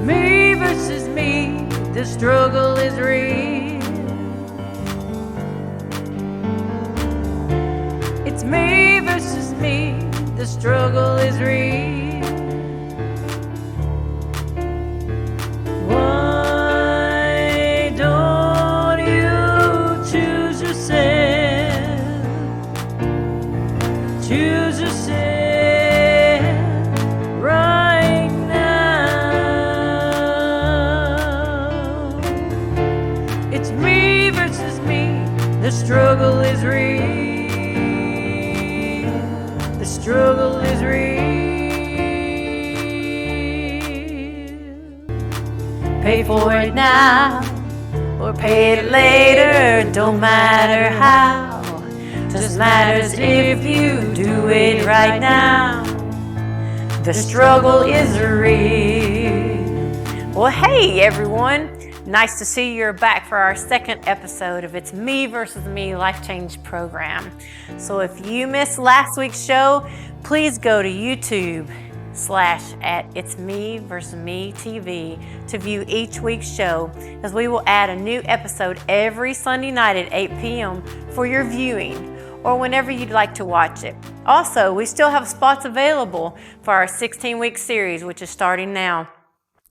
me versus me, the struggle is real. It's me versus me, the struggle is real. Why don't you choose yourself? Choose yourself right now. It's me versus me, the struggle is real. The struggle is real. Pay for it now or pay it later, don't matter how. Just matters if you do it right now. The struggle is real. Well, hey everyone. Nice to see you're back for our second episode of It's Me versus Me Life Change program. So if you missed last week's show, please go to YouTube/@It'sMeVersusMeTV to view each week's show, as we will add a new episode every Sunday night at 8 p.m. for your viewing, or whenever you'd like to watch it. Also, we still have spots available for our 16-week series, which is starting now.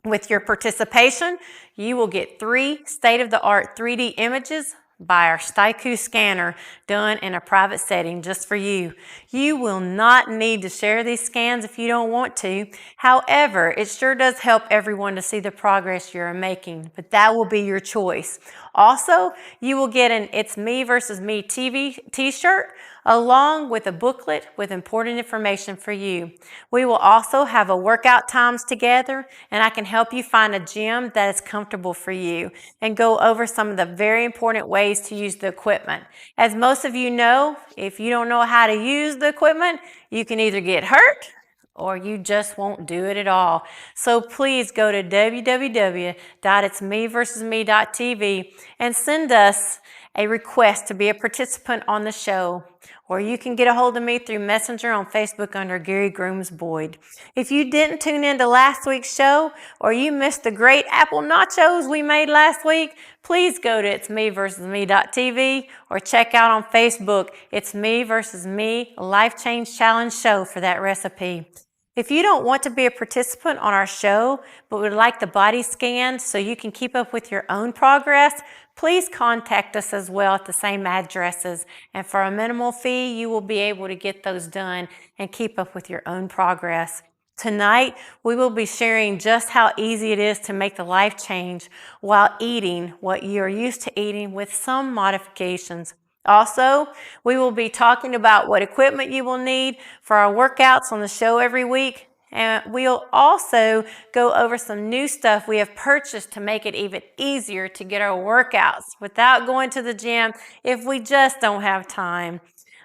With your participation, you will get 3 state-of-the-art 3D images by our Staiku scanner done in a private setting just for you. You will not need to share these scans if you don't want to. However, it sure does help everyone to see the progress you're making, but that will be your choice. Also, you will get an It's Me versus Me TV t-shirt along with a booklet with important information for you. We will also have a workout times together, and I can help you find a gym that is comfortable for you and go over some of the very important ways to use the equipment. As most of you know, if you don't know how to use the equipment, you can either get hurt or you just won't do it at all. So please go to www.itsmeversusme.tv and send us a request to be a participant on the show. Or you can get a hold of me through Messenger on Facebook under Geri Grooms Boyd. If you didn't tune into last week's show, or you missed the great apple nachos we made last week, please go to itsmeversusme.tv or check out on Facebook It's Me versus Me Life Change Challenge Show for that recipe. If you don't want to be a participant on our show, but would like the body scan so you can keep up with your own progress, please contact us as well at the same addresses. And for a minimal fee, you will be able to get those done and keep up with your own progress. Tonight, we will be sharing just how easy it is to make the life change while eating what you are used to eating with some modifications. Also, we will be talking about what equipment you will need for our workouts on the show every week. And we'll also go over some new stuff we have purchased to make it even easier to get our workouts without going to the gym if we just don't have time.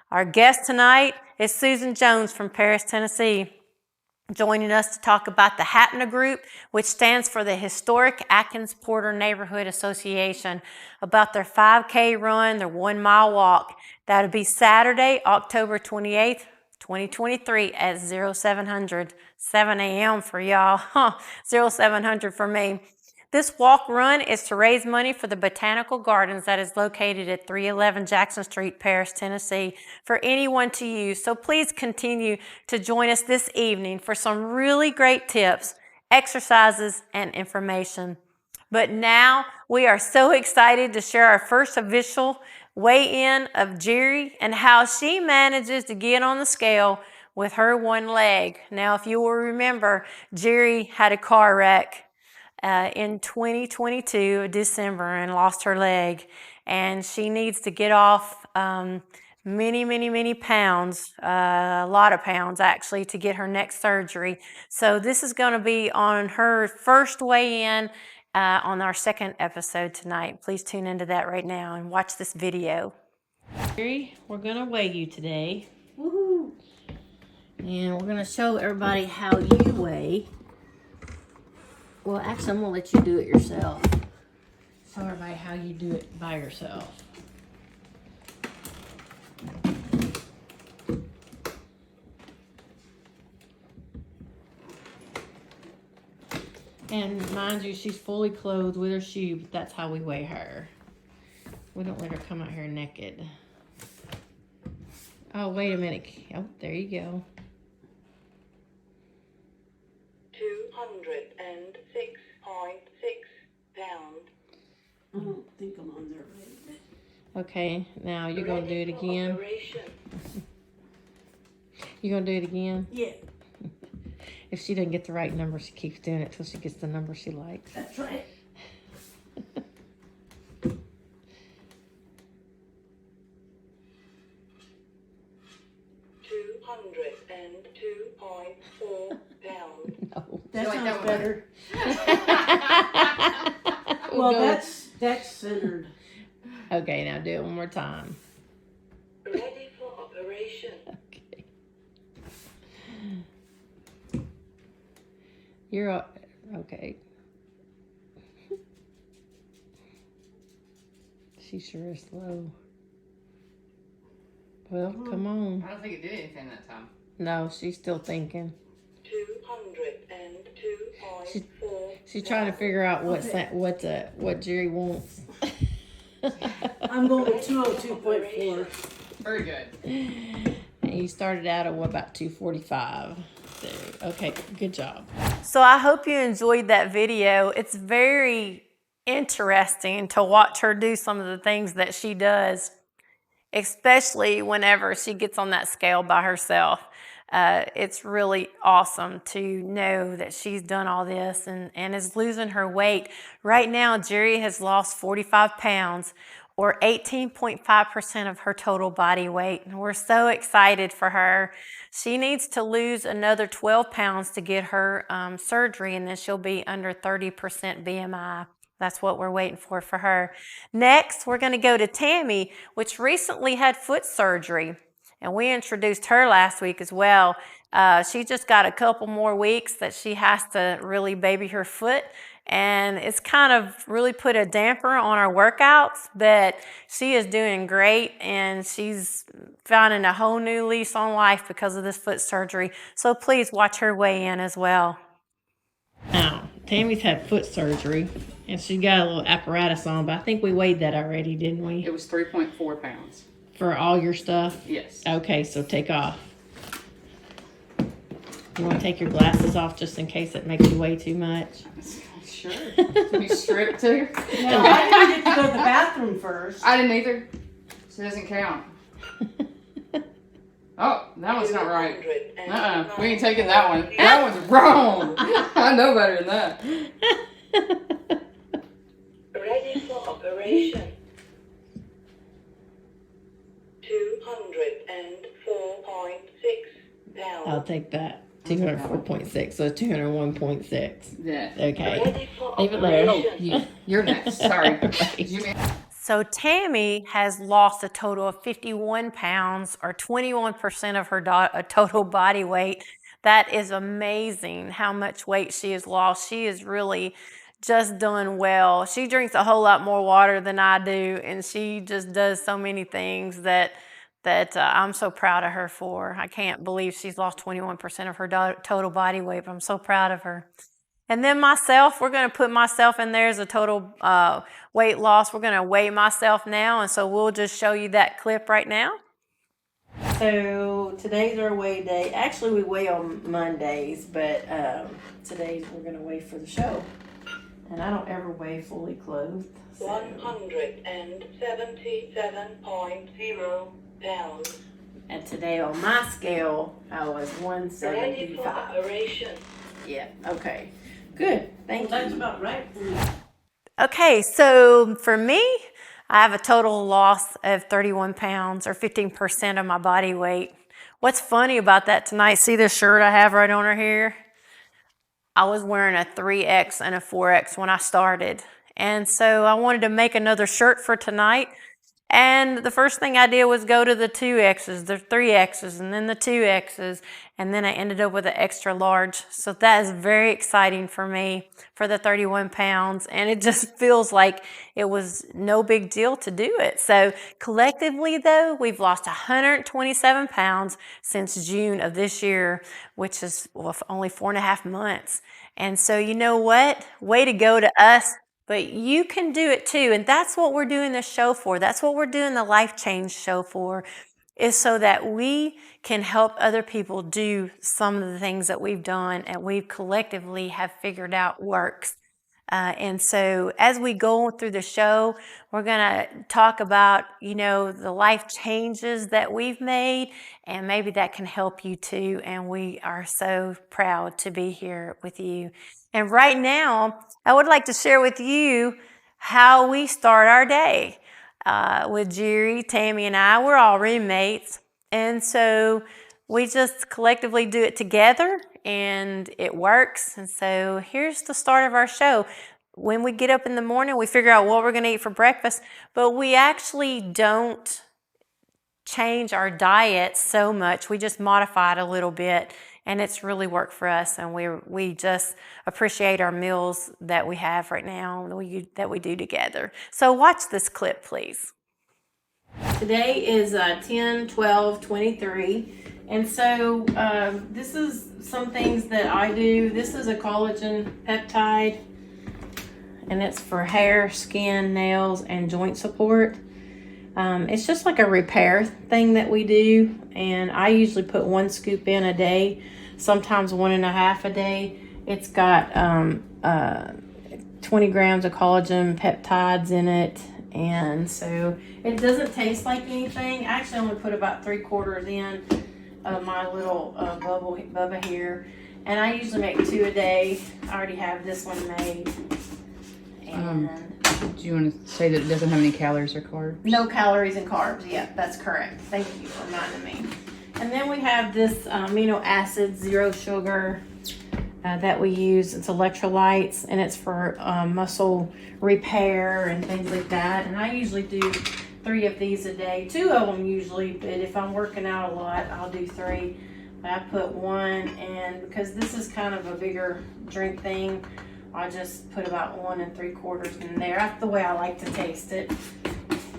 Our guest tonight is Susan Jones from Paris, Tennessee, joining us to talk about the HATNA Group, which stands for the Historic Atkins Porter Neighborhood Association, about their 5K run, their 1-mile walk. That'll be Saturday, October 28th, 2023 at 0700, 7 a.m. for y'all, 0700 for me. This walk run is to raise money for the Botanical Gardens that is located at 311 Jackson Street, Paris, Tennessee, for anyone to use. So please continue to join us this evening for some really great tips, exercises, and information. But now we are so excited to share our first official weigh-in of Jeri and how she manages to get on the scale with her one leg. Now, if you will remember, Jeri had a car wreck in 2022, December, and lost her leg. And she needs to get off many pounds, a lot of pounds actually, to get her next surgery. So this is going to be on her first weigh-in on our second episode tonight. Please tune into that right now and watch this video. Jeri, we're going to weigh you today. Woohoo! And we're going to show everybody how you weigh. Well, actually, I'm going to let you do it yourself. Show everybody how you do it by yourself. And mind you, she's fully clothed with her shoe, but that's how we weigh her. We don't let her come out here naked. Oh, wait a minute. Oh, there you go. 206.6 pounds. I don't think I'm on there right. Okay, now you're going to do it again. You're going to do it again? Yeah, If she doesn't get the right number, she keeps doing it till she gets the number she likes. that's right. No. That like sounds that one better. We'll Well, go that's centered. Okay, now do it one more time. Ready for operation. Okay. You're okay. She sure is slow. Well, come on. I don't think it did anything that time. No, she's still thinking. 202.4. She's trying to figure out what Jeri wants. I'm going with 202.4. Very good. And you started out at what, about 245? Okay, good job. So I hope you enjoyed that video. It's very interesting to watch her do some of the things that she does, especially whenever she gets on that scale by herself. It's really awesome to know that she's done all this and is losing her weight. Right now, Jeri has lost 45 pounds, or 18.5% of her total body weight. And we're so excited for her. She needs to lose another 12 pounds to get her surgery, and then she'll be under 30% BMI. That's what we're waiting for her. Next, we're going to go to Tammy, which recently had foot surgery. And we introduced her last week as well. She just got a couple more weeks that she has to really baby her foot. And it's kind of really put a damper on our workouts, but she is doing great and she's finding a whole new lease on life because of this foot surgery. So please watch her weigh in as well. Now, Tammy's had foot surgery and she got a little apparatus on, but I think we weighed that already, didn't we? It was 3.4 pounds. For all your stuff? Yes. Okay, so take off. You want to take your glasses off just in case it makes you weigh too much? Sure. Can you strip too? No, I didn't get to go to the bathroom first. I didn't either. So it doesn't count. Oh, that one's not right. We ain't taking that one. That one's wrong. I know better than that. Ready for operation. 204.6 pounds. I'll take that. 204.6, so 201.6. Yeah. Okay. Ready for Leave it there. operation. You're next. Sorry. Right. Did you mean- So Tammy has lost a total of 51 pounds, or 21% of her total body weight. That is amazing how much weight she has lost. She is really just done well. She drinks a whole lot more water than I do, and she just does so many things that I'm so proud of her for. I can't believe she's lost 21% of her total body weight, but I'm so proud of her. And then myself, we're going to put myself in there as a total weight loss. We're going to weigh myself now, and so we'll just show you that clip right now. So today's our weigh day. Actually, we weigh on Mondays, but today we're going to weigh for the show. And I don't ever weigh fully clothed. So. 177.0 pounds. And today on my scale, I was Ready for 175. operation. Yeah, okay. Good, thank Well, you. that's about right. Okay, so for me, I have a total loss of 31 pounds, or 15% of my body weight. What's funny about that tonight, see this shirt I have right on her here? I was wearing a 3X and a 4X when I started. And so I wanted to make another shirt for tonight. And the first thing I did was go to the 2Xs, the 3Xs, and then the 2Xs, and then I ended up with an extra large. So that is very exciting for me for the 31 pounds, and it just feels like it was no big deal to do it. So collectively, though, we've lost 127 pounds since June of this year, which is only 4.5 months. And so, you know what? Way to go to us. But you can do it too. And that's what we're doing this show for. That's what we're doing the Life Change show for, is so that we can help other people do some of the things that we've done and we've collectively have figured out works. And so as we go through the show, we're going to talk about, the life changes that we've made, and maybe that can help you too. And we are so proud to be here with you. And right now, I would like to share with you how we start our day. With Geri, Tammy, and I, we're all roommates. And so we just collectively do it together, and it works. And so here's the start of our show. When we get up in the morning, we figure out what we're going to eat for breakfast, but we actually don't change our diet so much. We just modify it a little bit, and it's really worked for us. And we just appreciate our meals that we have right now, that we do together. So watch this clip, please. Today is 10/12/23, and so this is some things that I do. This is a collagen peptide, and it's for hair, skin, nails, and joint support. It's just like a repair thing that we do, and I usually put 1 scoop in a day, sometimes 1.5 a day. It's got 20 grams of collagen peptides in it, and so it doesn't taste like anything. I actually only put about 3/4 in of my little Bubba here, and I usually make 2 a day. I already have this one made. And do you want to say that it doesn't have any calories or carbs? No calories and carbs. Yeah, that's correct. Thank you for reminding me. And then we have this amino acid, 0 sugar, that we use. It's electrolytes, and it's for muscle repair and things like that. And I usually do 3 of these a day, 2 of them usually, but if I'm working out a lot, I'll do 3. But I put 1, and because this is kind of a bigger drink thing, I just put about 1 3/4 in there. That's the way I like to taste it.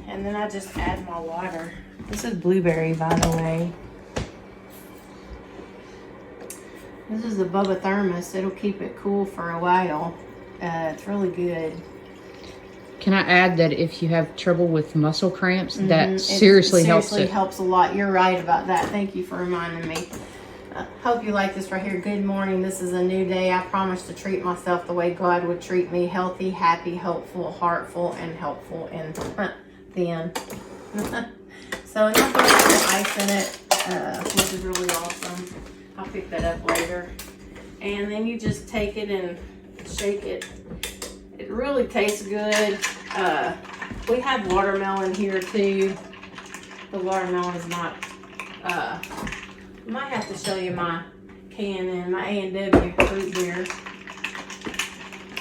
And then I just add my water. This is blueberry, by the way. This is the Bubba Thermos. It'll keep it cool for a while. It's really good. Can I add that if you have trouble with muscle cramps, that seriously helps it? Seriously helps a lot. You're right about that. Thank you for reminding me. Hope you like this right here. Good morning. This is a new day. I promise to treat myself the way God would treat me. Healthy, happy, hopeful, heartful, and helpful, and thin. So enough of the ice in it, which is really awesome. I'll pick that up later. And then you just take it and shake it. It really tastes good. We have watermelon here too. The watermelon is not, I might have to show you my can and my A&W fruit beer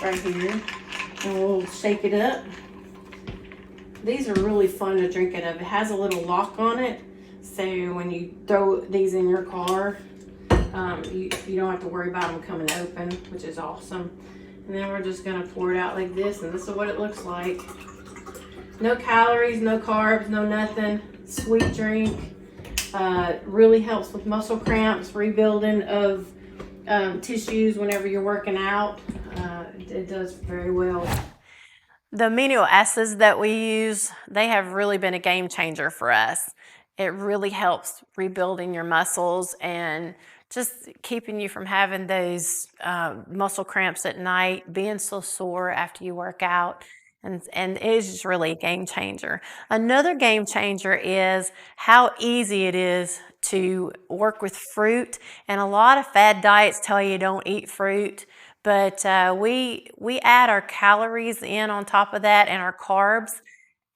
right here. And we'll shake it up. These are really fun to drink out of. It has a little lock on it, so when you throw these in your car, you don't have to worry about them coming open, which is awesome. And then we're just gonna pour it out like this, and this is what it looks like. No calories, no carbs, no nothing. Sweet drink. Really helps with muscle cramps, rebuilding of tissues whenever you're working out. It does very well. The amino acids that we use, they have really been a game changer for us. It really helps rebuilding your muscles and just keeping you from having those muscle cramps at night, being so sore after you work out. And it is just really a game changer. Another game changer is how easy it is to work with fruit. And a lot of fad diets tell you don't eat fruit. But we add our calories in on top of that and our carbs.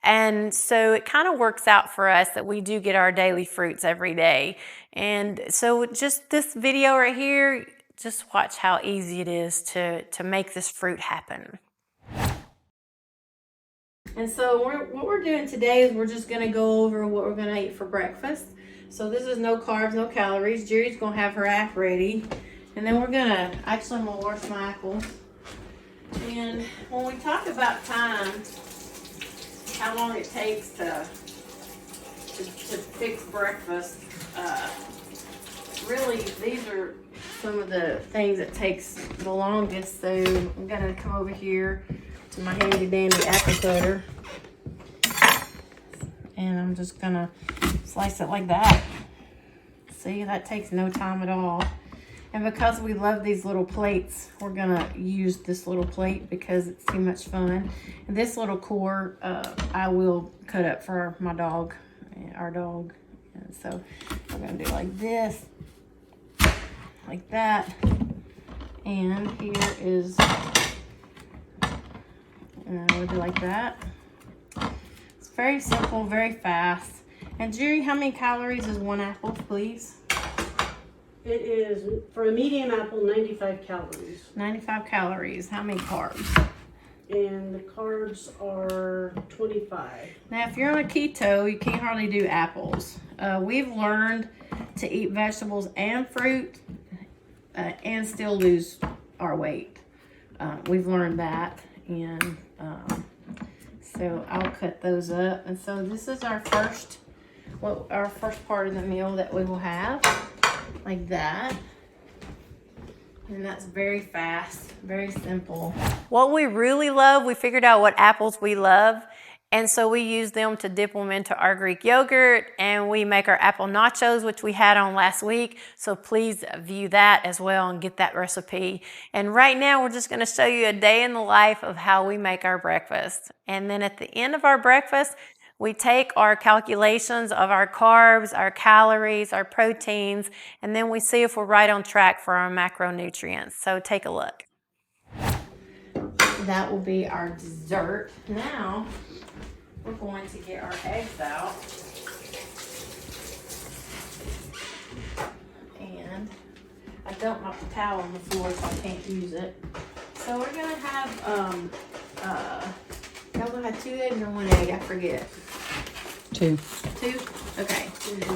And so it kind of works out for us that we do get our daily fruits every day. And so just this video right here, just watch how easy it is to make this fruit happen. And so what we're doing today is we're just going to go over what we're going to eat for breakfast. So this is no carbs, no calories. Jeri's going to have her app ready. And then we're going to, actually I'm going to wash my apples. And when we talk about time, how long it takes to fix breakfast, really these are some of the things that takes the longest. So I'm gonna come over here to my handy dandy apple cutter. And I'm just gonna slice it like that. See, that takes no time at all. And because we love these little plates, we're gonna use this little plate because it's too much fun. And this little core, I will cut up for my dog, our dog. And so we're gonna do like this, like that. And here is, we'll do like that. It's very simple, very fast. And Jeri, how many calories is one apple, please? It is, for a medium apple, 95 calories. 95 calories. How many carbs? And the carbs are 25. Now, if you're on a keto, you can't hardly do apples. We've learned to eat vegetables and fruit and still lose our weight. We've learned that. And so I'll cut those up. And so this is our first part of the meal that we will have. Like that. And that's very fast, very simple. What we really love, we figured out what apples we love. And so we use them to dip them into our Greek yogurt. And we make our apple nachos, which we had on last week. So please view that as well and get that recipe. And right now, we're just going to show you a day in the life of how we make our breakfast. And then at the end of our breakfast, we take our calculations of our carbs, our calories, our proteins, and then we see if we're right on track for our macronutrients. So take a look. That will be our dessert. Now, we're going to get our eggs out. And I dumped my towel on the floor so I can't use it. So we're going to have, y'all gonna have 2 eggs or 1 egg? I forget. 2. 2? Okay.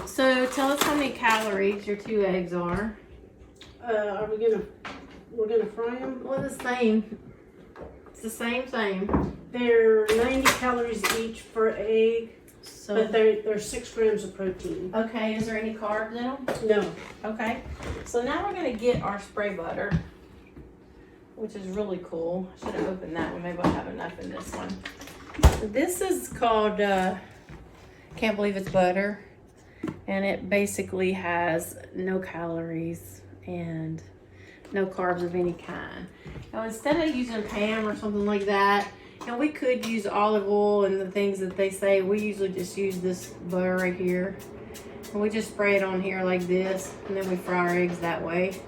So tell us how many calories your 2 eggs are. We're gonna fry them? Well, the same. It's the same thing. They're 90 calories each per egg, So, but they're 6 grams of protein. okay, is there any carbs in them? No. Okay. So now we're gonna get our spray butter, which is really cool. I should have opened that one. Maybe I'll have enough in this one. This is called, can't believe it's butter. And it basically has no calories and no carbs of any kind. Now, instead of using Pam or something like that, and we could use olive oil and the things that they say, we usually just use this butter right here. And we just spray it on here like this, and then we fry our eggs that way.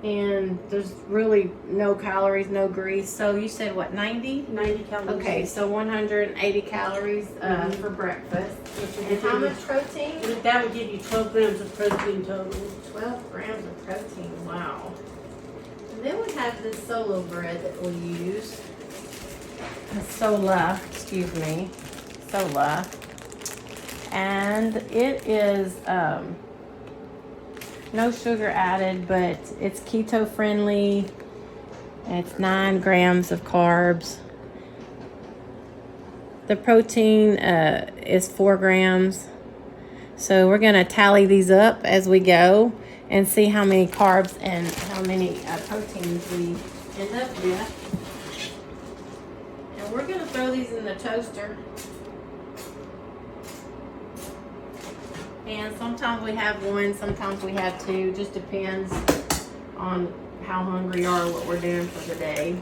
And there's really no calories, no grease. So you said what, 90? 90 calories. Okay, so 180 calories for breakfast. And how much protein? That would give you 12 grams of protein total. 12 grams of protein, wow. And then we have this solo bread that we use. Sola, excuse me. Sola. And it is no sugar added, but it's keto friendly. It's 9 grams of carbs. The protein is 4 grams. So we're gonna tally these up as we go and see how many carbs and how many proteins we end up with. And we're gonna throw these in the toaster. And sometimes we have 1, sometimes we have 2. Just depends on how hungry you are, what we're doing for the day.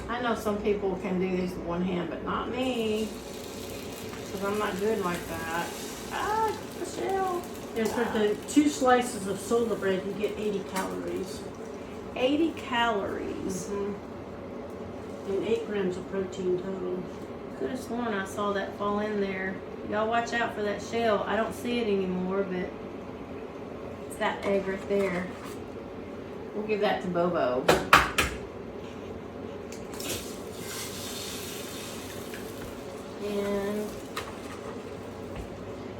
I know some people can do these with one hand, but not me. Because I'm not good like that. Ah, Michelle. And for the 2 slices of soda bread, you get 80 calories. 80 calories. And 8 grams of protein total. Could have sworn I saw that fall in there. Y'all watch out for that shell. I don't see it anymore, but it's that egg right there. We'll give that to Bobo. And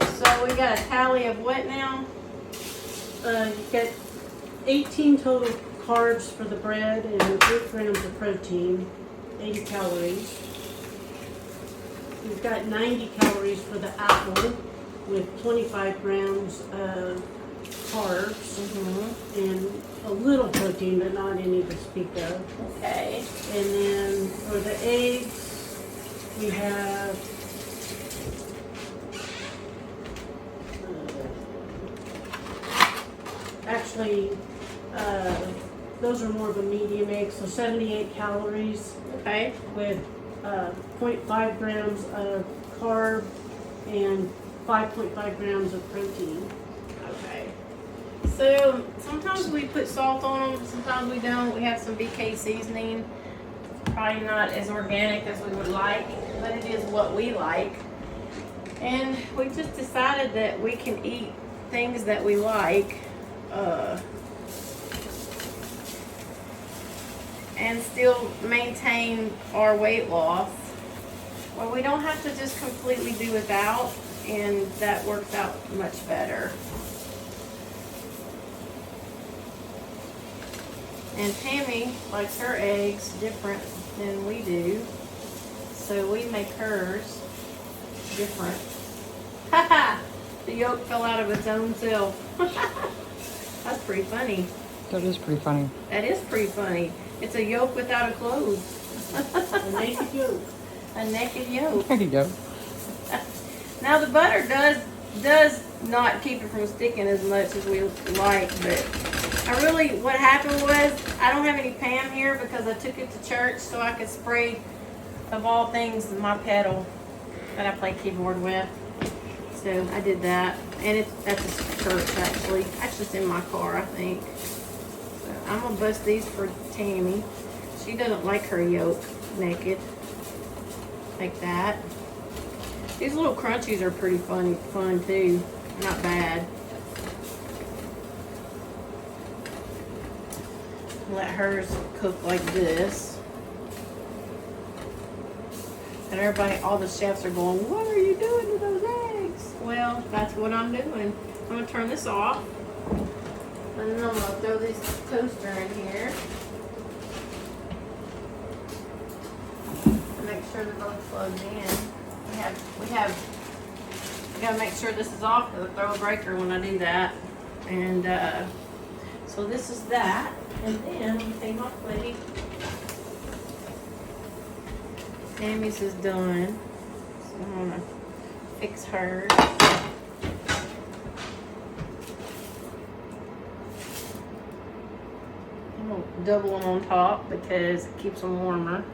so we got a tally of what now? You get 18 total carbs for the bread and 8 grams of protein, 80 calories. We've got 90 calories for the apple with 25 grams of carbs and a little protein, but not any to speak of. Okay. And then for the eggs, we have actually, those are more of a medium egg, so 78 calories Okay. with 0.5 grams of carb and 5.5 grams of protein. Okay. So sometimes we put salt on them, sometimes we don't. We have some BK seasoning. Probably not as organic as we would like, but it is what we like. And we just decided that we can eat things that we like, and still maintain our weight loss. Well, we don't have to just completely do without, and that works out much better. And Tammy likes her eggs different than we do, so we make hers different. Haha! The yolk fell out of its own self. That's pretty funny. That is pretty funny. That is pretty funny. It's a yolk without a clothes. A naked yolk. A naked yolk. There you go. Now the butter does not keep it from sticking as much as we like, but what happened was, I don't have any Pam here because I took it to church so I could spray, of all things, my pedal that I play keyboard with. So I did that, and that's a church actually. Actually, it's in my car, I think. So I'm gonna bust these for Tammy. She doesn't like her yolk naked, like that. These little crunchies are pretty fun too. Not bad. Let hers cook like this. And everybody, all the chefs are going, "What are you doing to those eggs?" Well, that's what I'm doing. I'm gonna turn this off. And then I'm gonna throw this toaster in here. And make sure they're both plugged in. We gotta make sure this is off because I throw a breaker when I do that. And so this is that. And then I'm gonna take my plate. Tammy's is done. So I'm gonna fix hers. I'm gonna double them on top because it keeps them warmer.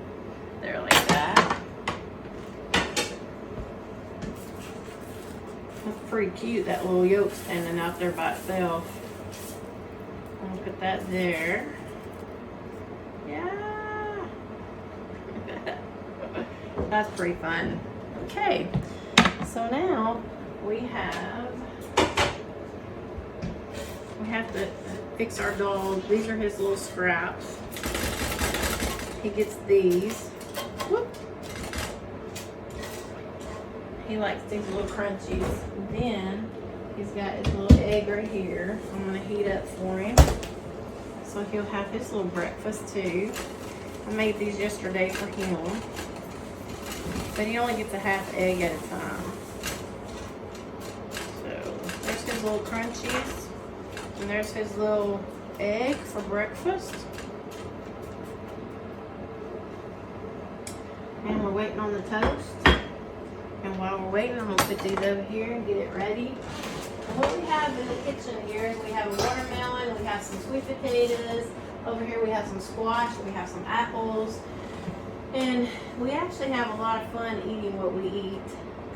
There, like that. That's pretty cute, that little yolk standing out there by itself. I'm gonna put that there. Yeah. That's pretty fun. Okay. So now we have to fix our dog. These are his little scraps. He gets these. Whoop. He likes these little crunchies. Then he's got his little egg right here. I'm gonna heat up for him. So he'll have his little breakfast too. I made these yesterday for him. But he only gets a half egg at a time. So there's his little crunchies. And there's his little egg for breakfast. And we're waiting on the toast. And while we're waiting, I'm gonna put these over here and get it ready. And what we have in the kitchen here is we have a watermelon, we have some sweet potatoes. Over here we have some squash, we have some apples. And we actually have a lot of fun eating what we eat.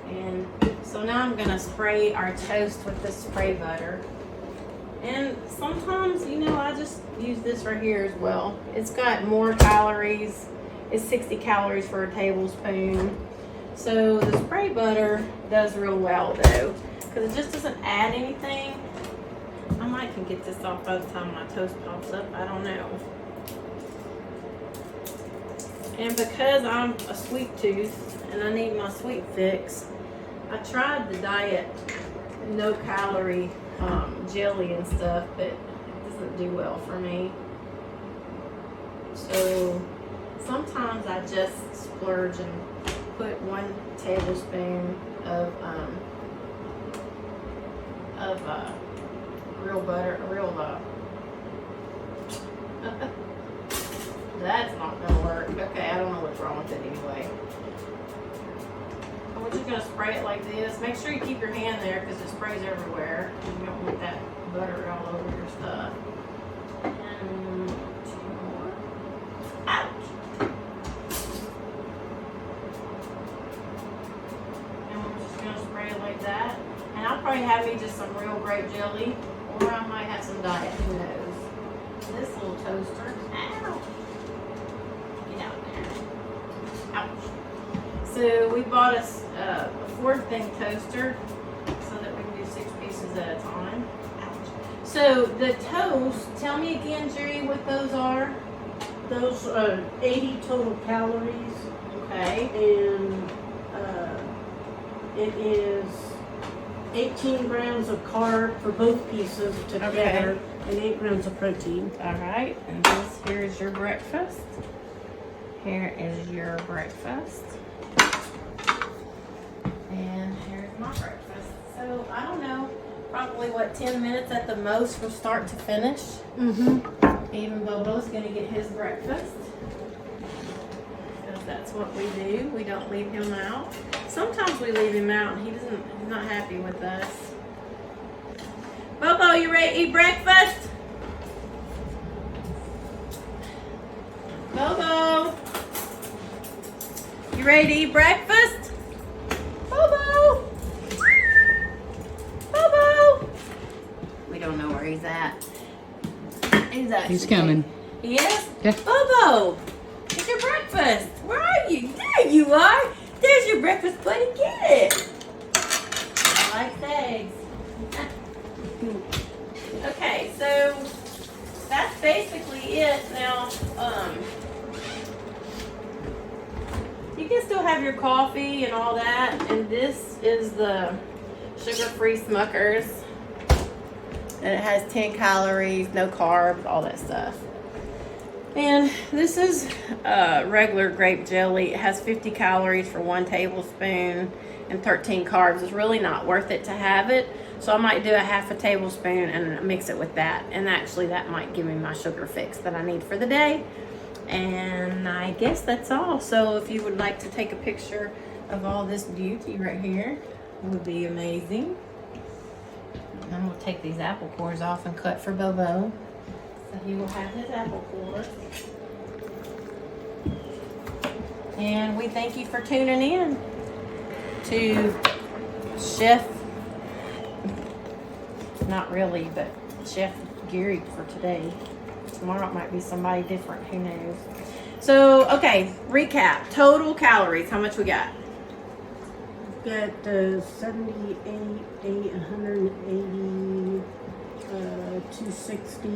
And so now I'm gonna spray our toast with this spray butter. And sometimes, you know, I just use this right here as well. It's got more calories. It's 60 calories for a tablespoon. So the spray butter does real well though, because it just doesn't add anything. I might can get this off by the time my toast pops up. I don't know. And because I'm a sweet tooth and I need my sweet fix, I tried the diet no calorie jelly and stuff, but it doesn't do well for me. So sometimes I just splurge and put 1 tablespoon of real butter, that's not gonna work. Okay, I don't know what's wrong with it anyway. We're just gonna spray it like this. Make sure you keep your hand there because it sprays everywhere. You don't want that butter all over your stuff. And 2 more. Ouch! And we're just gonna spray it like that. And I'll probably have me just some real grape jelly, or I might have some diet. Who knows? This little toaster. Ow! Get out there. Ouch. So we bought us a 4-thing toaster so that we can do 6 pieces at a time. Ouch. So the toast, tell me again, Jeri, what those are. Those are 80 total calories, Okay. and it is 18 grams of carb for both pieces together, and 8 grams of protein. All right. And here's your breakfast. Here is your breakfast. And here's my breakfast. So I don't know, probably 10 minutes at the most from start to finish. Mm-hmm. Even Bobo's gonna get his breakfast. Because that's what we do. We don't leave him out. Sometimes we leave him out and he's not happy with us. Bobo, you ready to eat breakfast? Bobo! You ready to eat breakfast? Bobo! Bobo! We don't know where he's at. He's coming. He is? Yeah. Bobo! It's your breakfast. Where are you? There you are. There's your breakfast, buddy. Get it. I like the eggs. Okay, so that's basically it. Now, you can still have your coffee and all that. And this is the sugar-free Smuckers. And it has 10 calories, no carbs, all that stuff. And this is regular grape jelly. It has 50 calories for 1 tablespoon and 13 carbs. It's really not worth it to have it. So I might do a half a tablespoon and mix it with that. And actually that might give me my sugar fix that I need for the day. And I guess that's all. So if you would like to take a picture of all this beauty right here, it would be amazing. I'm going to take these apple cores off and cut for Bobo. So he will have his apple cores. And we thank you for tuning in to Chef, not really, but Chef Geri for today. Tomorrow it might be somebody different, who knows. So, okay, recap. Total calories, how much we got? Got 78, 180, 260,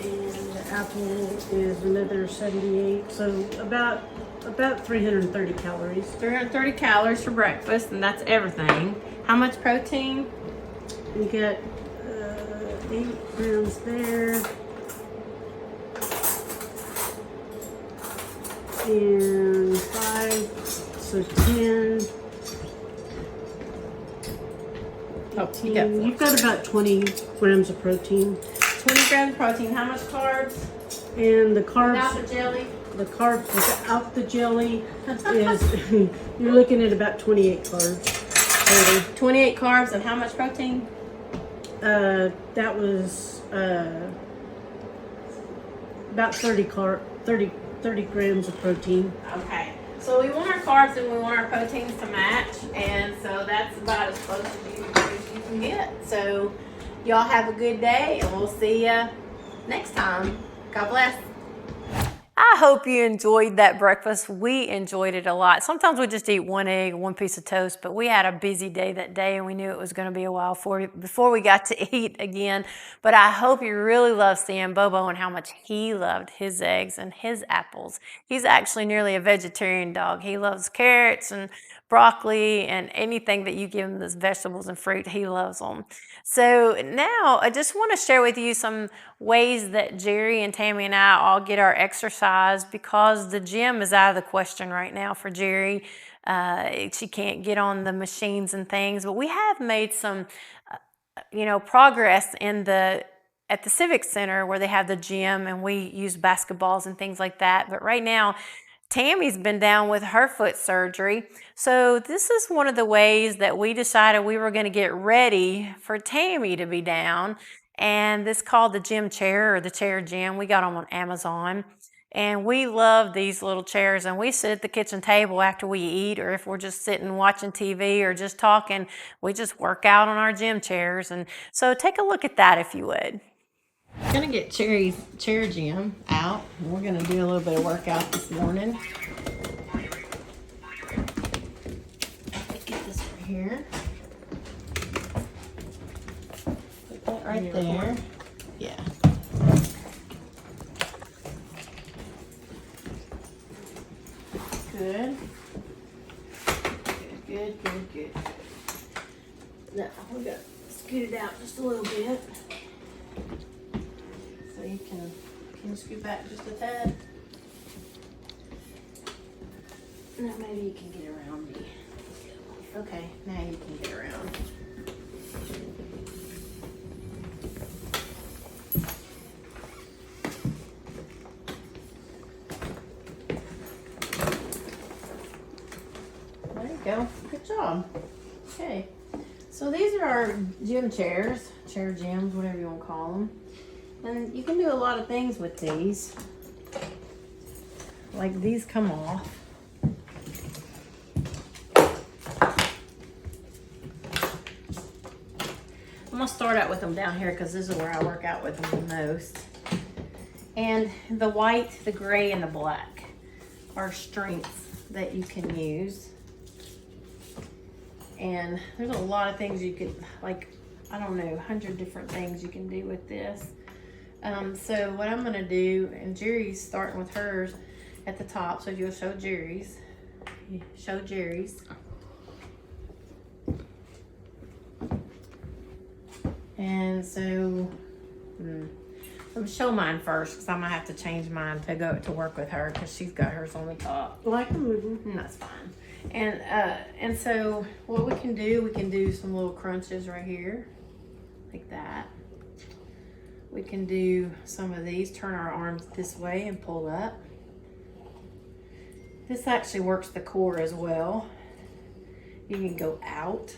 and the apple is another 78. So about 330 calories. 330 calories for breakfast, and that's everything. How much protein? You got 8 grams there. And 5, so 10. Oh, 18. You've got about 20 grams of protein. 20 grams of protein. How much carbs? And the carbs, Without the jelly? the carbs without the jelly is, you're looking at about 28 carbs total. 28 carbs and how much protein? That was about 30 grams of protein. Okay. So we want our carbs and we want our proteins to match, and so that's about as close as you can get. So y'all have a good day, and we'll see you next time. God bless. I hope you enjoyed that breakfast. We enjoyed it a lot. Sometimes we just eat 1 egg, 1 piece of toast, but we had a busy day that day and we knew it was going to be a while before we got to eat again. But I hope you really love seeing Bobo and how much he loved his eggs and his apples. He's actually nearly a vegetarian dog. He loves carrots and broccoli and anything that you give him, those vegetables and fruit, he loves them. So now I just want to share with you some ways that Jeri and Tammy and I all get our exercise, because the gym is out of the question right now for Jeri. She can't get on the machines and things, but we have made some progress at the Civic Center where they have the gym and we use basketballs and things like that. But right now, Tammy's been down with her foot surgery. So this is one of the ways that we decided we were going to get ready for Tammy to be down. And this is called the gym chair, or the chair gym. We got them on Amazon. And we love these little chairs, and we sit at the kitchen table after we eat, or if we're just sitting watching TV or just talking, we just work out on our gym chairs. And so take a look at that if you would. I'm gonna get Jeri's chair gym out. We're gonna do a little bit of workout this morning. Get this right here. Put that right there. Yeah. Good. Good. Now we got to scoot it out just a little bit. So you can scoot back just a tad. Now maybe you can get around me. Okay, now you can get around. There you go. Good job. Okay. So these are our gym chairs, chair gyms, whatever you want to call them. And you can do a lot of things with these. Like these come off. I'm gonna start out with them down here because this is where I work out with them the most. And the white, the gray, and the black are strengths that you can use. And there's a lot of things you could, like, I don't know, 100 different things you can do with this. So what I'm gonna do, and Jeri's starting with hers at the top, so you'll show Jeri's. Show Jeri's. And so, I'm gonna show mine first, because I'm gonna have to change mine to go to work with her, because she's got hers on the top. Well, I can move them. And that's fine. And so what we can do some little crunches right here, like that. We can do some of these, turn our arms this way and pull up. This actually works the core as well. You can go out.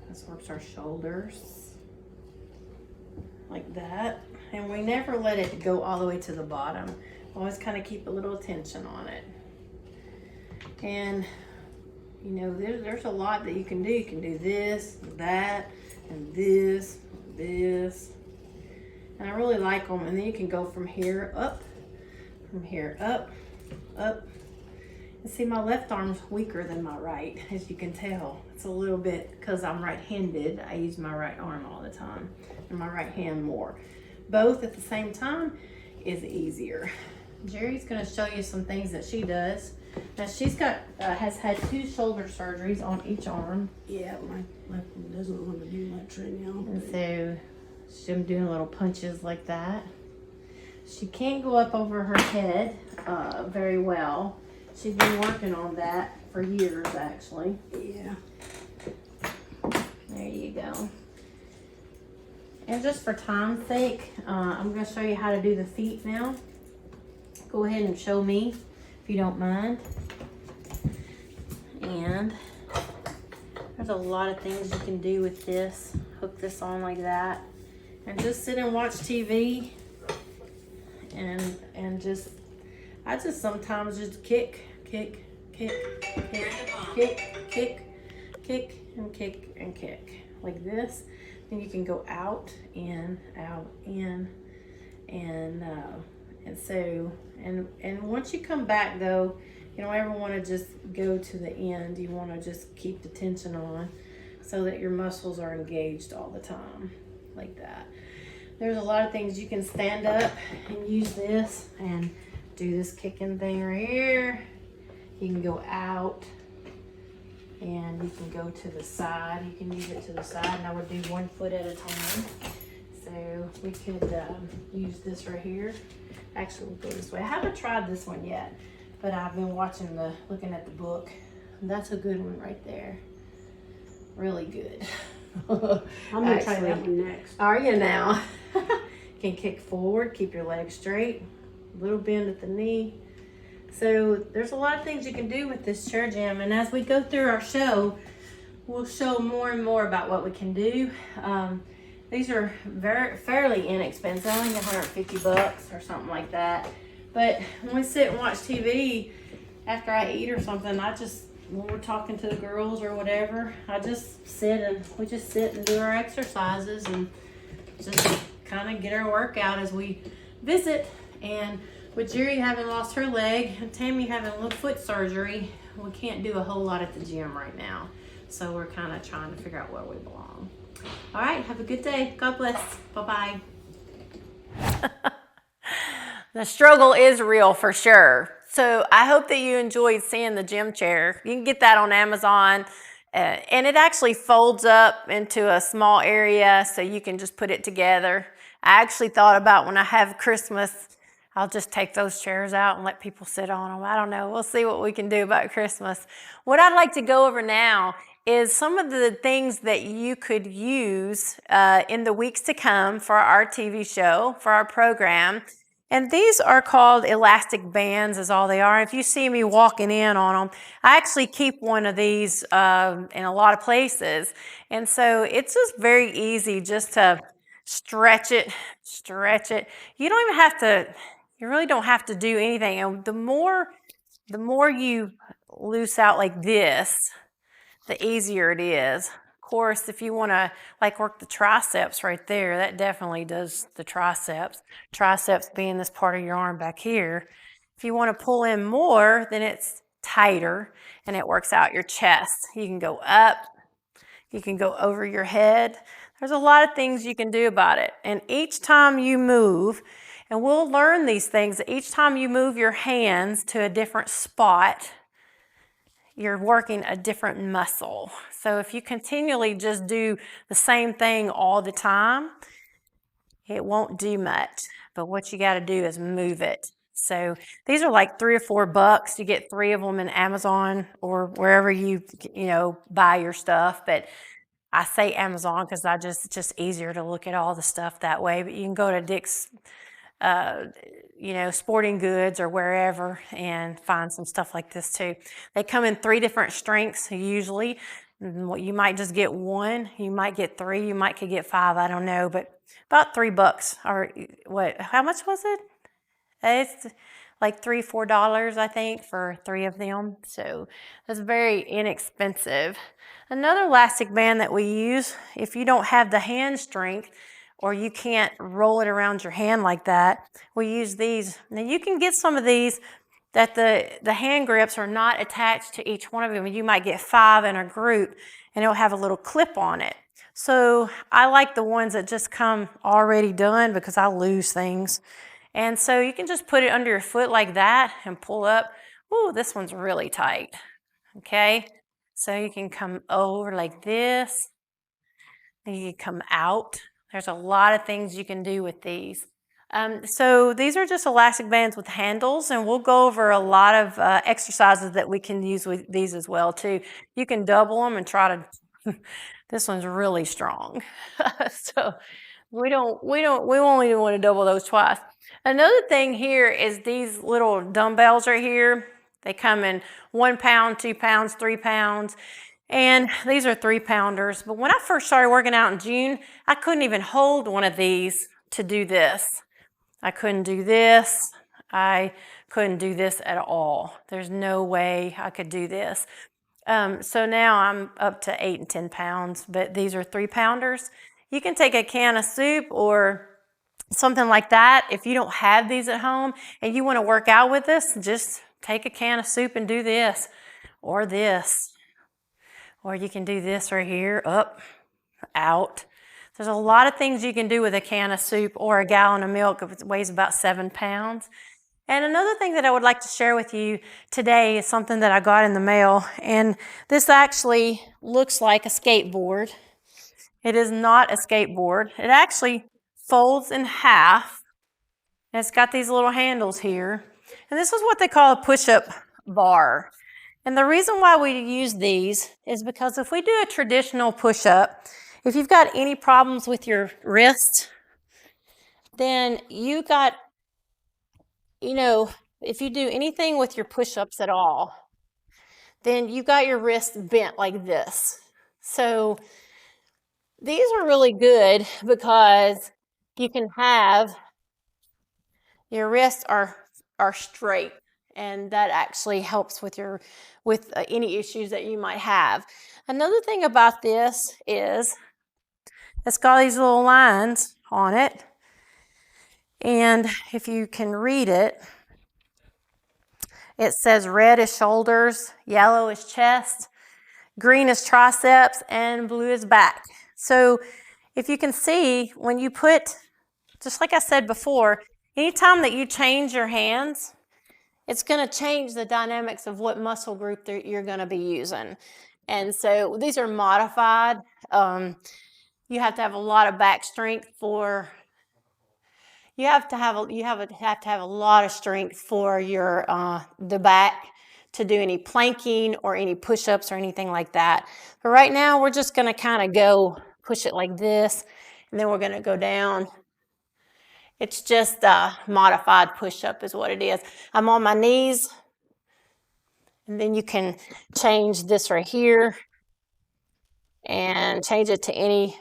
This works our shoulders, like that. And we never let it go all the way to the bottom. Always kind of keep a little tension on it. And you know, there's a lot that you can do. You can do this, that, and this. And I really like them. And then you can go from here up, up. And see, my left arm's weaker than my right, as you can tell. It's a little bit, because I'm right-handed, I use my right arm all the time, and my right hand more. Both at the same time is easier. Jeri's gonna show you some things that she does. Now she's got, has had 2 shoulder surgeries on each arm. Yeah, my left one doesn't want to do much right now. And so she's doing little punches like that. She can't go up over her head very well. She's been working on that for years, actually. Yeah. There you go. And just for time's sake, I'm going to show you how to do the feet now. Go ahead and show me, if you don't mind. And there's a lot of things you can do with this. Hook this on like that. And just sit and watch TV. And just, I just sometimes just kick, like this. Then you can go out, in, And so, and once you come back though, you don't ever want to just go to the end. You want to just keep the tension on so that your muscles are engaged all the time, like that. There's a lot of things you can stand up and use this and do this kicking thing right here. You can go out and you can go to the side. You can use it to the side, and I would do 1 foot at a time. So we could use this right here. Actually, we'll go this way. I haven't tried this one yet, but I've been looking at the book. And that's a good one right there. Really good. I'm gonna try that one next. Are you now? Can kick forward, keep your legs straight, a little bend at the knee. So there's a lot of things you can do with this chair jam, and as we go through our show, we'll show more and more about what we can do. These are fairly inexpensive, only 150 bucks or something like that. But when we sit and watch TV after I eat or something, when we're talking to the girls or whatever, we just sit and do our exercises and just kind of get our workout as we visit. And with Jeri having lost her leg and Tammy having a little foot surgery, we can't do a whole lot at the gym right now. So we're kind of trying to figure out where we belong. All right, have a good day. God bless. Bye-bye. The struggle is real for sure. So I hope that you enjoyed seeing the gym chair. You can get that on Amazon. And it actually folds up into a small area so you can just put it together. I actually thought about when I have Christmas, I'll just take those chairs out and let people sit on them. I don't know. We'll see what we can do about Christmas. What I'd like to go over now is some of the things that you could use in the weeks to come for our TV show, for our program. And these are called elastic bands is all they are. If you see me walking in on them, I actually keep one of these in a lot of places. And so it's just very easy just to stretch it. You don't even have to, you really don't have to do anything. And the more you loose out like this, the easier it is. Of course, if you want to like work the triceps right there, that definitely does the triceps. Triceps being this part of your arm back here. If you want to pull in more, then it's tighter and it works out your chest. You can go up, you can go over your head. There's a lot of things you can do about it. And each time you move, and we'll learn these things, each time you move your hands to a different spot, you're working a different muscle. So if you continually just do the same thing all the time, it won't do much. But what you got to do is move it. So these are like $3 or $4. You get 3 of them in Amazon or wherever you buy your stuff. But I say Amazon because it's just easier to look at all the stuff that way. But you can go to Dick's sporting goods or wherever and find some stuff like this too. They come in 3 different strengths usually. You might just get 1, you might get 3, you might could get 5, I don't know, but about $3 or how much was it? It's like $3, $4, I think, for 3 of them. So that's very inexpensive. Another elastic band that we use, if you don't have the hand strength, or you can't roll it around your hand like that, we use these. Now you can get some of these that the hand grips are not attached to each one of them. You might get 5 in a group and it'll have a little clip on it. So I like the ones that just come already done because I lose things. And so you can just put it under your foot like that and pull up. Ooh, this one's really tight, okay? So you can come over like this, and you can come out. There's a lot of things you can do with these. So these are just elastic bands with handles, and we'll go over a lot of exercises that we can use with these as well too. You can double them and try to, this one's really strong. So we only want to double those twice. Another thing here is these little dumbbells right here. They come in 1 pound, 2 pounds, 3 pounds. And these are 3-pounders. But when I first started working out in June, I couldn't even hold one of these to do this. I couldn't do this. I couldn't do this at all. There's no way I could do this. So now I'm up to 8 and 10 pounds, but these are 3-pounders. You can take a can of soup or something like that. If you don't have these at home and you want to work out with this, just take a can of soup and do this or this. Or you can do this right here, up, out. There's a lot of things you can do with a can of soup or a gallon of milk if it weighs about 7 pounds. And another thing that I would like to share with you today is something that I got in the mail. And this actually looks like a skateboard. It is not a skateboard. It actually folds in half. And it's got these little handles here. And this is what they call a push-up bar. And the reason why we use these is because if we do a traditional push-up, if you've got any problems with your wrist, then you got, if you do anything with your push-ups at all, then you got your wrist bent like this. So these are really good because you can have your wrists are straight, and that actually helps with any issues that you might have. Another thing about this is it's got these little lines on it, and if you can read it, it says red is shoulders, yellow is chest, green is triceps, and blue is back. So if you can see, when you put, just like I said before, anytime that you change your hands, it's going to change the dynamics of what muscle group you're going to be using. And so these are modified. You have to have a lot of back strength you have to have a lot of strength for your the back to do any planking or any push-ups or anything like that. But right now we're just going to kind of go push it like this, and then we're going to go down. It's just a modified push-up is what it is. I'm on my knees, and then you can change this right here and change it to any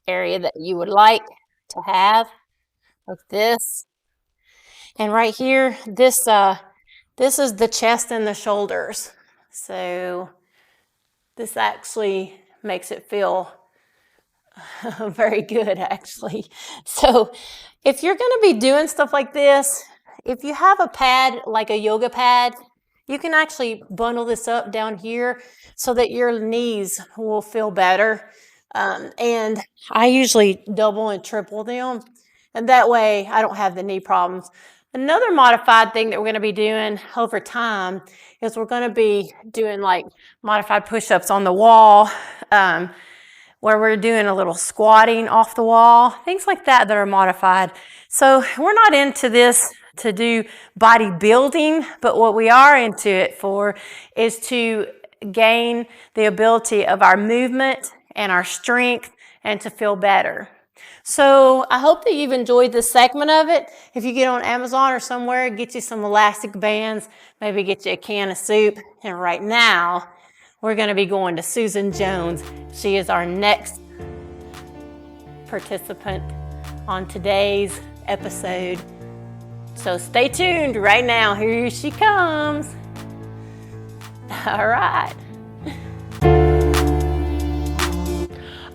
area that you would like to have, like this. And right here, this is the chest and the shoulders. So this actually makes it feel very good, actually. So if you're going to be doing stuff like this, if you have a pad, like a yoga pad, you can actually bundle this up down here so that your knees will feel better. And I usually double and triple them, and that way I don't have the knee problems. Another modified thing that we're going to be doing over time is we're going to be doing like modified push-ups on the wall, where we're doing a little squatting off the wall, things like that are modified. So we're not into this to do bodybuilding, but what we are into it for is to gain the ability of our movement and our strength and to feel better. So I hope that you've enjoyed this segment of it. If you get on Amazon or somewhere, get you some elastic bands, maybe get you a can of soup. And right now, we're going to be going to Susan Jones. She is our next participant on today's episode. So stay tuned right now. Here she comes. All right.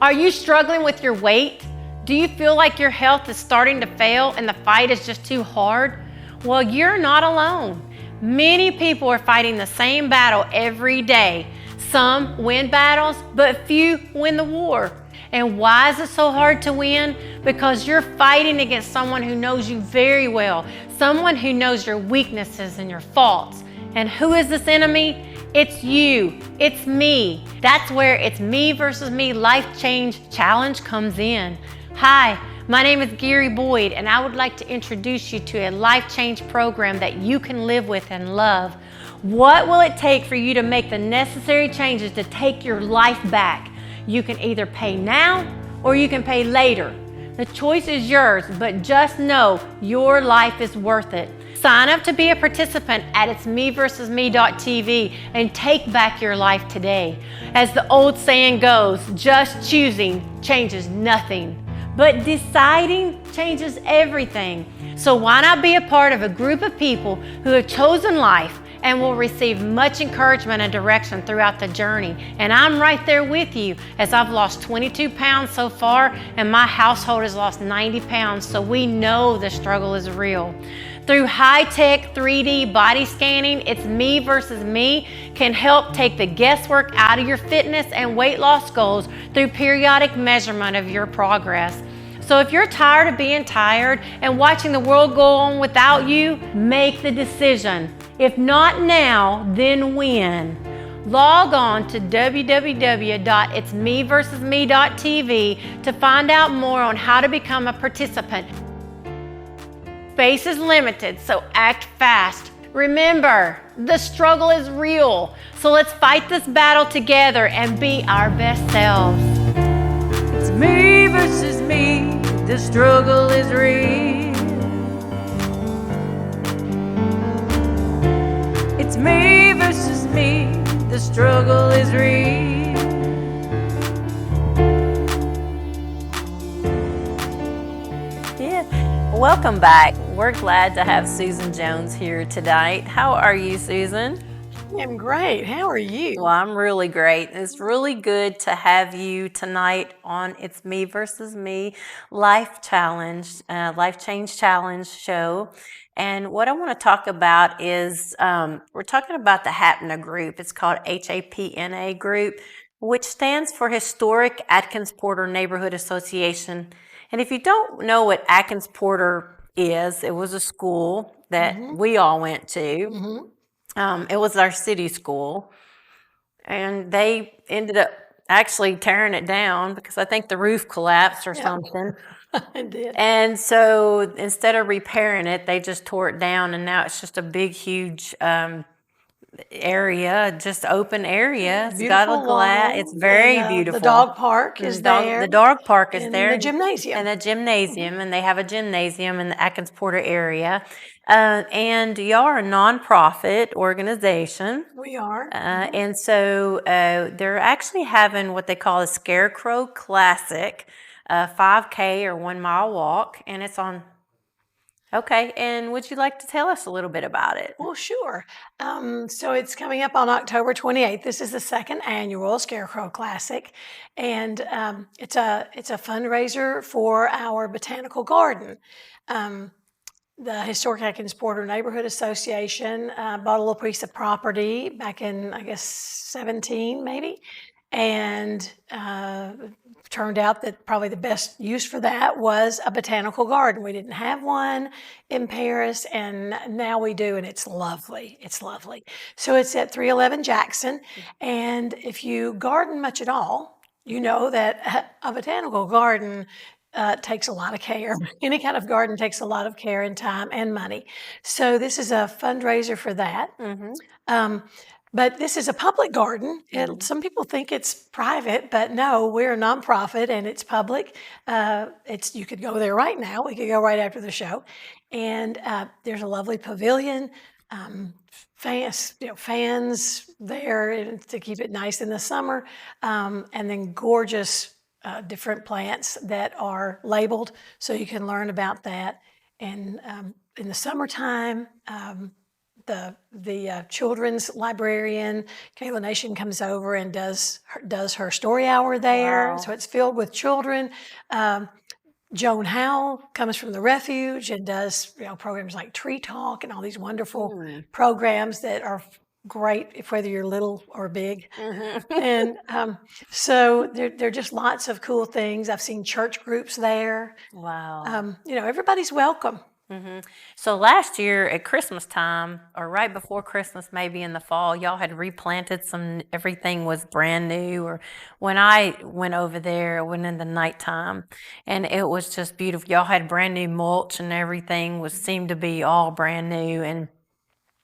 Are you struggling with your weight? Do you feel like your health is starting to fail and the fight is just too hard? Well, you're not alone. Many people are fighting the same battle every day. Some win battles, but few win the war. And why is it so hard to win? Because you're fighting against someone who knows you very well, someone who knows your weaknesses and your faults. And who is this enemy? It's you. It's me. That's where It's Me versus Me Life Change Challenge comes in. Hi, my name is Geri Boyd, and I would like to introduce you to a life change program that you can live with and love. What will it take for you to make the necessary changes to take your life back? You can either pay now or you can pay later. The choice is yours, but just know your life is worth it. Sign up to be a participant at itsmeversusme.tv and take back your life today. As the old saying goes, just choosing changes nothing, but deciding changes everything. So why not be a part of a group of people who have chosen life and will receive much encouragement and direction throughout the journey. And I'm right there with you, as I've lost 22 pounds so far, and my household has lost 90 pounds, so we know the struggle is real. Through high-tech 3D body scanning, It's Me versus Me can help take the guesswork out of your fitness and weight loss goals through periodic measurement of your progress. So if you're tired of being tired and watching the world go on without you, make the decision. If not now, then when? Log on to www.itsmeversusme.tv to find out more on how to become a participant. Space is limited, so act fast. Remember, the struggle is real. So let's fight this battle together and be our best selves. It's me versus me, the struggle is real. It's me versus me, the struggle is real. Yeah, welcome back. We're glad to have Susan Jones here tonight. How are you, Susan? I'm great. How are you? Well, I'm really great. It's really good to have you tonight on It's Me versus Me Life Change Challenge show. And what I want to talk about is we're talking about the HAPNA group. It's called HAPNA group, which stands for Historic Atkins Porter Neighborhood Association. And if you don't know what Atkins Porter is, it was a school that we all went to. It was our city school, and they ended up actually tearing it down because I think the roof collapsed or something. It did. And so instead of repairing it, they just tore it down, and now it's just a big, huge area, just open area. It's got a glass. It's very beautiful. The dog park is there. The dog park is and there. the gymnasium. And a gymnasium, and they have a gymnasium in the Atkins Porter area. And y'all are a nonprofit organization. We are. And so they're actually having what they call a Scarecrow Classic, 5K or 1 mile walk, and it's on. Okay, and would you like to tell us a little bit about it? Well, sure. So it's coming up on October 28th. This is the second annual Scarecrow Classic, and it's a fundraiser for our botanical garden. The Historic Atkins Porter Neighborhood Association bought a little piece of property back in, I guess, 17 maybe, and turned out that probably the best use for that was a botanical garden. We didn't have one in Paris, and now we do, and it's lovely. It's lovely. So it's at 311 Jackson, and if you garden much at all, you know that a botanical garden takes a lot of care. Any kind of garden takes a lot of care and time and money. So this is a fundraiser for that. But this is a public garden. Some people think it's private, but no, we're a nonprofit and it's public. You could go there right now. We could go right after the show. And there's a lovely pavilion, fans there to keep it nice in the summer, and then gorgeous different plants that are labeled so you can learn about that. And in the summertime, the children's librarian, Kayla Nation, comes over and does her story hour there. Wow. So it's filled with children. Joan Howell comes from the Refuge and does programs like Tree Talk and all these wonderful programs that are great if whether you're little or big. And so there are just lots of cool things. I've seen church groups there. Wow. Everybody's welcome. So last year at Christmas time, or right before Christmas, maybe in the fall, y'all had replanted everything was brand new. Or when I went over there, I went in the nighttime, and it was just beautiful. Y'all had brand new mulch, and everything seemed to be all brand new.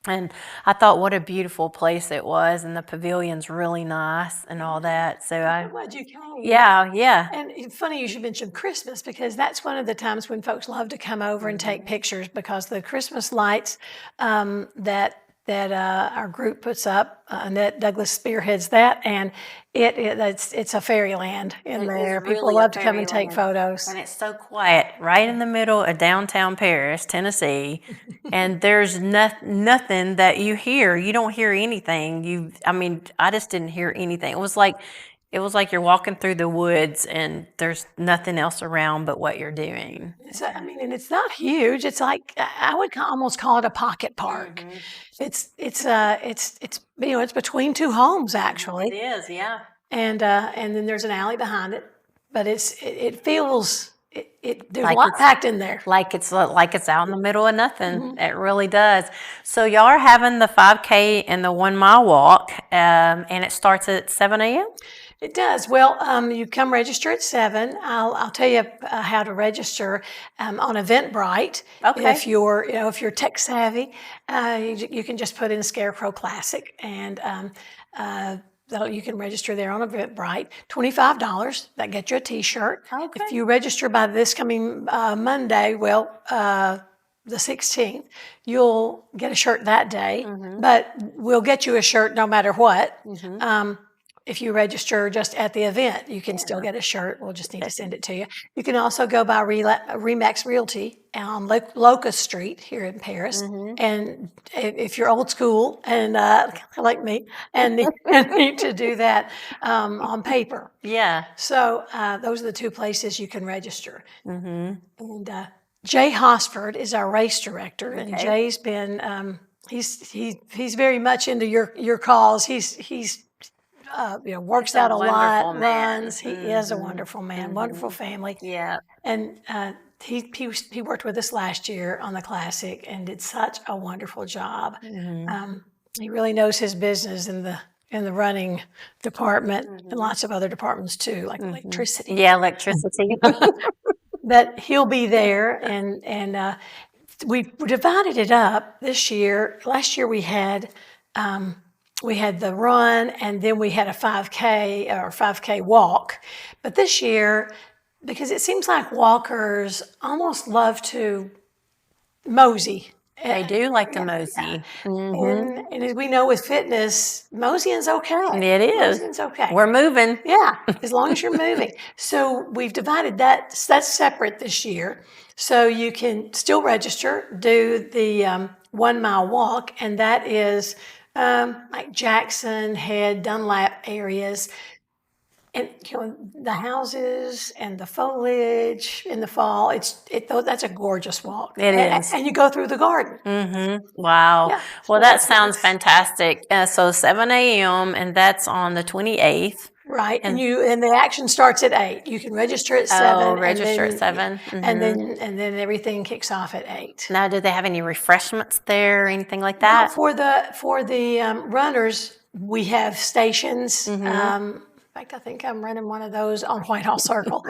And I thought, what a beautiful place it was, and the pavilion's really nice and all that. So I'm glad you came. Yeah. And it's funny you should mention Christmas, because that's one of the times when folks love to come over and take pictures, because the Christmas lights that that our group puts up. Annette Douglas spearheads that, and it's a fairyland in It is there. People really a love to come and take fairyland. photos. And it's so quiet, right in the middle of downtown Paris, Tennessee. And there's nothing that you hear. You don't hear anything. I mean, I just didn't hear anything. It was like you're walking through the woods and there's nothing else around but what you're doing. I mean, and it's not huge. It's like I would almost call it a pocket park. It's it's between two homes It actually, is, yeah. and then there's an alley behind it. But it feels there's Like a lot it's- packed in there. Like it's out in the middle of nothing. It really does. So y'all are having the 5K and the 1 mile walk, and it starts at 7 a.m. It does. Well, you come register at 7. I'll tell you how to register on Eventbrite. Okay. If you're tech savvy, you can just put in Scarecrow Classic, and you can register there on Eventbrite. $25. That gets you a T-shirt. Okay. If you register by this coming Monday, the 16th, you'll get a shirt that day. But we'll get you a shirt no matter what. If you register just at the event, you can still get a shirt. We'll just need to send it to you. You can also go by Remax Realty on Locust Street here in Paris. And if you're old school and like me and need to do that on paper. Yeah. So those are the two places you can register. And Jay Hosford is our race director, and Jay's been he's very much into your cause. He's works out a lot, wonderful man. runs. He is a wonderful man, wonderful family. Yeah. And he worked with us last year on the Classic and did such a wonderful job. He really knows his business in the running department and lots of other departments too, like electricity. Yeah, electricity. But he'll be there, and we divided it up this year. Last year we had the run, and then we had a 5K walk. But this year, because it seems like walkers almost love to mosey. They do like to mosey. And as we know with fitness, moseying's okay. It is. Moseying's okay. We're moving. Yeah, as long as you're moving. So we've divided that. That's separate this year. So you can still register, do the 1 mile walk, and that is like Jackson, Head, Dunlap areas. And the houses and the foliage in the fall, that's a gorgeous walk. It is. And you go through the garden. Wow. Yeah. Well, that sounds fantastic. So 7 a.m. and that's on the 28th. Right, and the action starts at 8. You can register at 7. Oh, register at 7. And then everything kicks off at 8. Now, do they have any refreshments there or anything like that? For the runners, we have stations. In fact, I think I'm running one of those on Whitehall Circle,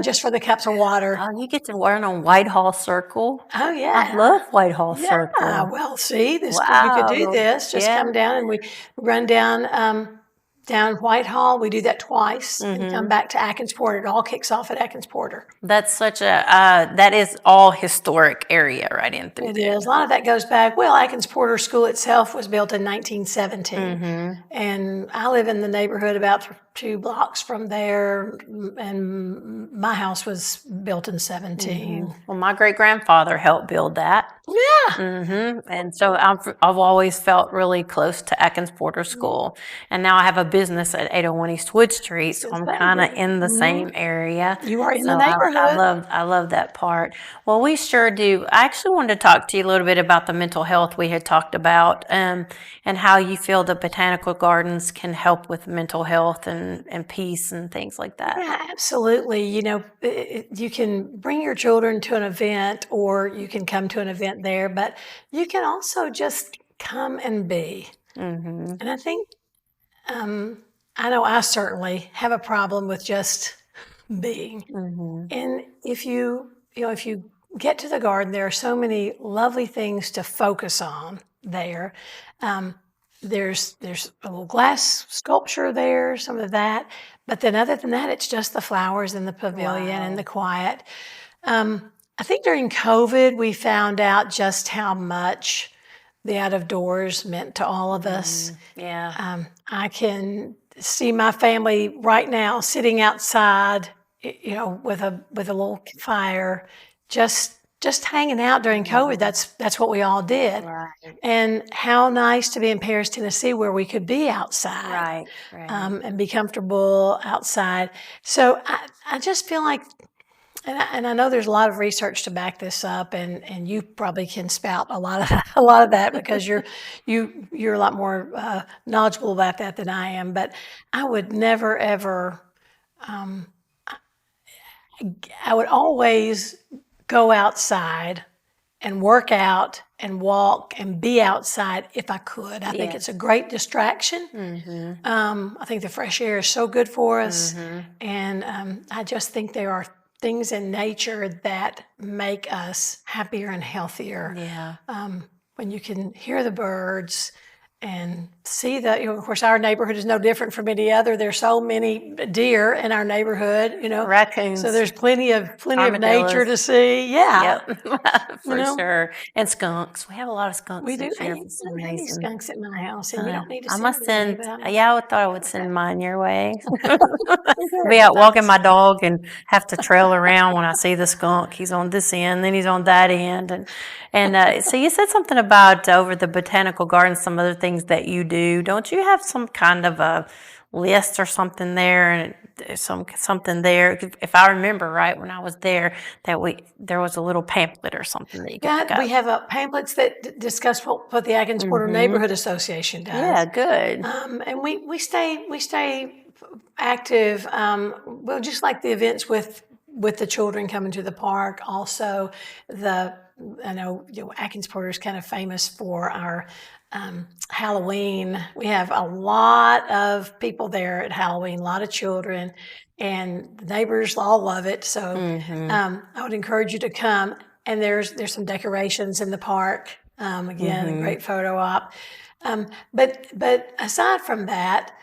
just for the cups of water. Oh, you get to run on Whitehall Circle. Oh yeah, I love Whitehall Circle. Well, see, you Wow. could do this. Just come down and we run down Whitehall. We do that twice and come back to Atkins Porter. It all kicks off at Atkins Porter. That's such that is all historic area right in through It there. is. A lot of that goes back. Well, Atkins Porter School itself was built in 1917. And I live in the neighborhood about 2 blocks from there. And my house was built in 17. Well, my great-grandfather helped build that. Yeah. And so I've always felt really close to Atkins Porter School. And now I have a business at 801 East Wood Street, so I'm kind of in the same area. You are in So the neighborhood. I love that part. Well, we sure do. I actually wanted to talk to you a little bit about the mental health we had talked about, and how you feel the botanical gardens can help with mental health and peace and things like that. Yeah, absolutely. You can bring your children to an event, or you can come to an event there, but you can also just come and be. And I think, I know I certainly have a problem with just being. And if you get to the garden, there are so many lovely things to focus on there. There's a little glass sculpture there, some of that. But then other than that, it's just the flowers and the pavilion and the quiet. I think during COVID, we found out just how much the out of doors meant to all of us. Yeah. I can see my family right now sitting outside, with a little fire, just hanging out during COVID. That's what we all did. Right. And how nice to be in Paris, Tennessee, where we could be outside, Right. and be comfortable outside. So I just feel like, and I know there's a lot of research to back this up, and you probably can spout a lot of that because you're a lot more knowledgeable about that than I am. But I would never ever, I would always go outside and work out and walk and be outside if I could. I think it's a great distraction. I think the fresh air is so good for us, and I just think there are things in nature that make us happier and healthier. Yeah. When you can hear the birds and see that, of course, our neighborhood is no different from any other. There's so many deer in our neighborhood, Raccoons. So there's plenty of Armadillos. nature to see. Yeah. Yep. For sure. And skunks. We have a lot of skunks. We do. this year Hey, for some we don't have any reason. skunks at my house, and you don't need to I send must them to me, send. but I mean, Yeah, I thought I would send mine your way. they're Be out nice. walking my dog and have to trail around when I see the skunk. He's on this end, then he's on that end, and so you said something about over the botanical garden, some other things that you do. Don't you have some kind of a list or something there, and something there? If I remember right, when I was there, there was a little pamphlet or something that you could pick Yeah, up. we have pamphlets that discuss what the Atkins Porter Neighborhood Association does. Yeah, good. And we stay active. Well, just like the events with the children coming to the park. Also, I know Atkins Porter is kind of famous for our Halloween. We have a lot of people there at Halloween, a lot of children, and the neighbors all love it. So I would encourage you to come. And there's some decorations in the park. Again, a great photo op. But aside from that,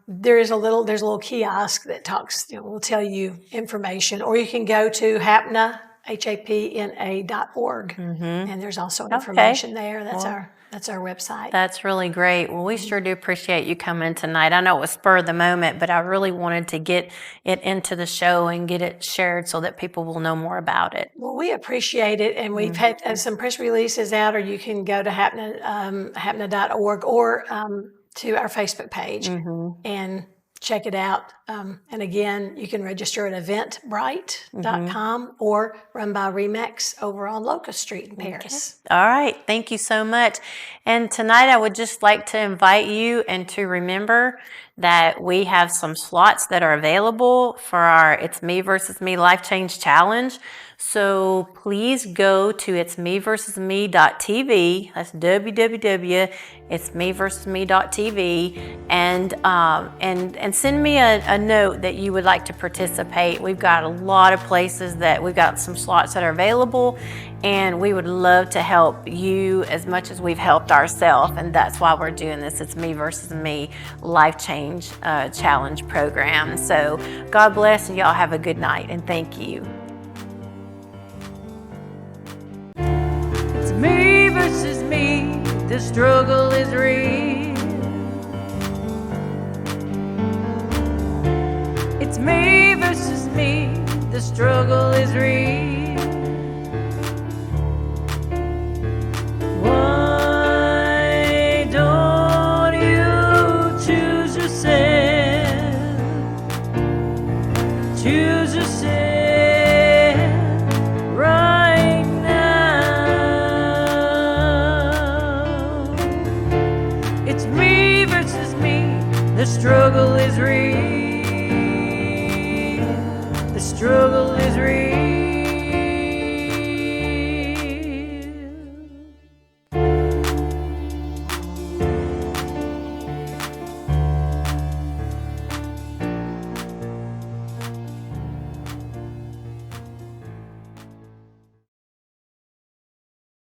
there's a little kiosk that talks, will tell you information, or you can go to HAPNA, HAPNA.org, and there's also information there. That's our website. That's really great. Well, we sure do appreciate you coming tonight. I know it was spur of the moment, but I really wanted to get it into the show and get it shared so that people will know more about it. Well, we appreciate it, and we've had some press releases out, or you can go to HAPNA.org or to our Facebook page and check it out. And again, you can register at eventbrite.com or run by Remax over on Locust Street in Paris. All right. Thank you so much. And tonight I would just like to invite you and to remember that we have some slots that are available for our It's Me Versus Me Life Change Challenge. So please go to itsmeversusme.tv. That's www.itsmeversusme.tv and send me a note that you would like to participate. We've got a lot of places that we've got some slots that are available, and we would love to help you as much as we've helped ourselves, and that's why we're doing this. It's Me Versus Me Life Change Challenge program. So God bless, and y'all have a good night, and thank you. It's me versus me, the struggle is real. It's me versus me, the struggle is real. Why don't you choose yourself? Choose yourself right now. It's me versus me, the struggle is real. The struggle